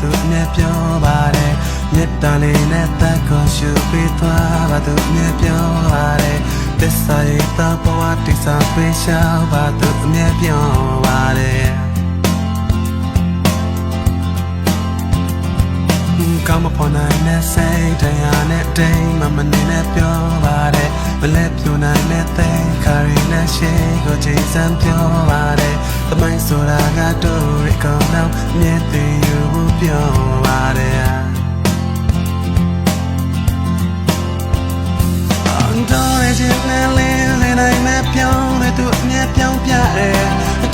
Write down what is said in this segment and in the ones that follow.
သူအမြဲပြောပါတယ်မြတ်တာလေးနဲ့တက်ကိုရှုပေးသွားပါသူအမြဲပြောပါတယ်သစ္စာရဲ့တော့ဘဝတိစာပေးရှာပါသူအမြဲပြောပါတယ်ကောင်းမဖော်နိုင်တဲ့စိတ်တရားနဲ့တိမ်မမနေနဲ့ပြောပါတယ်မလဲပြိုနိုင်တဲ့သိခါရီနဲ့ရှိကိုချိန်စံပြောပါတယ်သမိုင်းဆိုတာကတို့ရကောင်းတော့မြဲတည်ယူဖို့ပြောပါတယ်တော်ရဲ့ချစ်နဲ့လေးနိုင်မဲ့ပြောင်းတဲ့သူအမြဲပြောင်းပြတယ်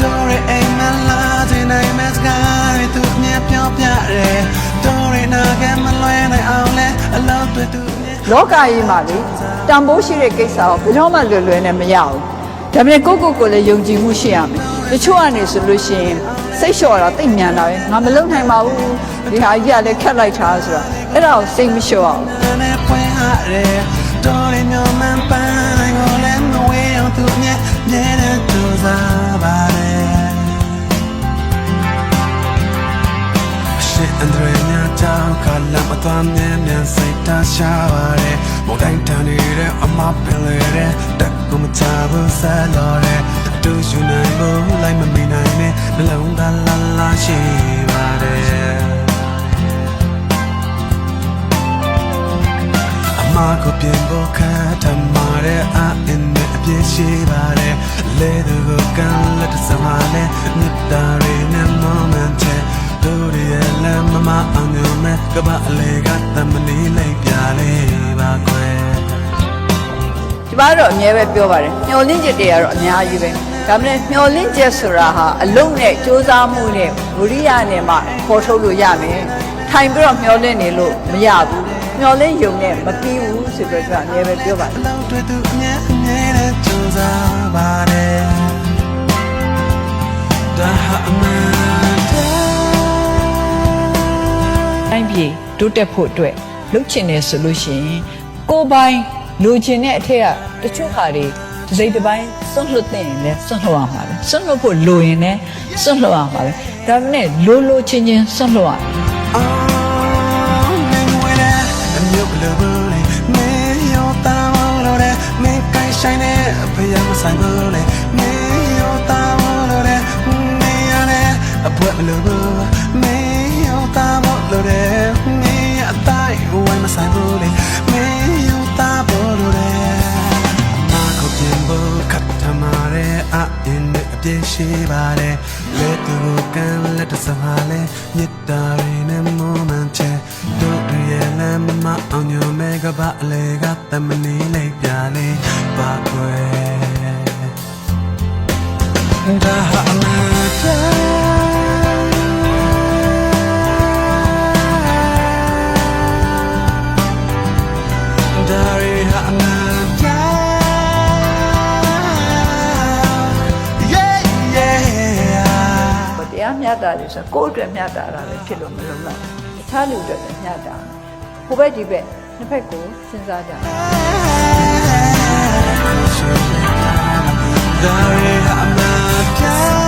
တော်ရဲ့အိမ်မလာတဲ့နိုင်မဲ့စကားတွေသူအမြဲပြောင်းပြတယ်တော်ရဲ့နာကမလွဲနိုင်အောင်လဲအလောက်တွေသူလောကကြီးမှာလေတန်ဖိုးရှိတဲ့ကိစ္စကိုဘယ်တော့မှလွယ်လွယ်နဲ့မရဘူးဒါပေမဲ့ကိုလည်းယုံကြည်မှုရှိရမယ်တချို့ကနေဆိုလို့ရှိရင်စိတ်လျှော့တာတိတ်မြန်တာပဲငါမလုံနိုင်ပါဘူးဒီဟာကြီးကလည်းခက်လိုက်တာဆိုတော့အဲ့ဒါကိုစိတ်မလျှော့အောင်တော်ရမျိုးမှန်ပန်းကိုလည်းမဝေးအောင်သူမြဲတဲ့သူစားပါတယ်ရှစ်အန်ဒရညာတောင်းကလမ်းမသွားမြဲမြဲစိတ်ထားရှာပါတယ်မုန်တိုင်းတန်နေတဲ့အမပင်လေတဲ့တက်ကိုမချဘူးဆက်လို့တဲ့တူယူနိုင်ဖို့လိုက်မမိနိုင်နဲ့နှလုံးသားလာလာရှိပါတယ်မာကိုပြင်ဖို့ခတ်ထမာတဲ့အအင်းနဲ့အပြည့်ရှိပါတယ်လေသူကိုကန်လက်စမနဲ့မြတ်တာရင်းနဲ့မမန်ချေတို့ရဲ့လမ်းမမအောင်ညမဲ့ကပအလေကတမလီလိုက်ပြလေးပါကွယ်ကျမတို့အမြဲပဲပြောပါတယ်မျောလင့်ချက်တွေကတော့အများကြီးပဲဒါပေမဲ့မျောလင့်ချက်ဆိုတာဟာအလုံးနဲ့စ조사မှုနဲ့ဝိရိယနဲ့မှပေါ်ထုတ်လို့ရမယ်ထိုင်ပြီးတော့မျောလင့်နေလို့မရဘူးမျောလင့်ယုံနဲ့မပြီးဘူးဆိုပြီးတော့အမြဲပဲပြောပါတယ်အလုံးတွေသူအမြဲတဲ့စ조사ပါတယ်ဒါဟာအမှန်တိုင်းပြည်တိုးတက်ဖို့အတွက်လှုပ်ချင်တယ်ဆိုလို့ရှိရင်ကိုယ်ပိုင်လိုချင်တဲ့အထက်ကတချို့ဟာတွေဒီစိတ်တစ်ပိုင်းစွန့်လွတ်တဲ့ရင်လည်းစွန့်လွတ်ရမှာပဲစွန့်လွတ်ဖို့လိုရင်လည်းစွန့်လွတ်ရမှာပဲဒါပေမဲ့လိုချင်စွန့်လွတ်ရဆိုင်နေဖယားမဆိုင်ဘူးလေမင်းရောတာမလို့တဲ့မင်းရတဲ့အပွက်မလို့မင်းရောတာမလို့တဲ့မင်းအတိုင်းဝိုင်းမဆိုင်ဘူးလေမင်းရောတာမလို့တဲ့အမကိုပြင်ဖို့ခတ်ထမာတဲ့အအင်းနဲ့အပြည့်ရှိပါတယ်လေသူကိုကန်လက်တစမလေးမြတ်တာရင်းနဲ့မမန်ချေတို့ရဲ့လမ်းမအောင်ညမဲကပအလေကတမနီလိုက်ပြလေးပါကွယ်ဒါဟာအမှန်ဒါရီဟာအမှန်တရားမျှတာလို့ဆိုကိုယ့်အတွက်မျှတာတာလည်းဖြစ်လို့မလုံလောက်တခြားလူတွေလည်းမျှတာဟိုဘက်ဒီဘက်နှစ်ဖက်ကိုစဉ်းစားကြဒါရီဟာအမှန်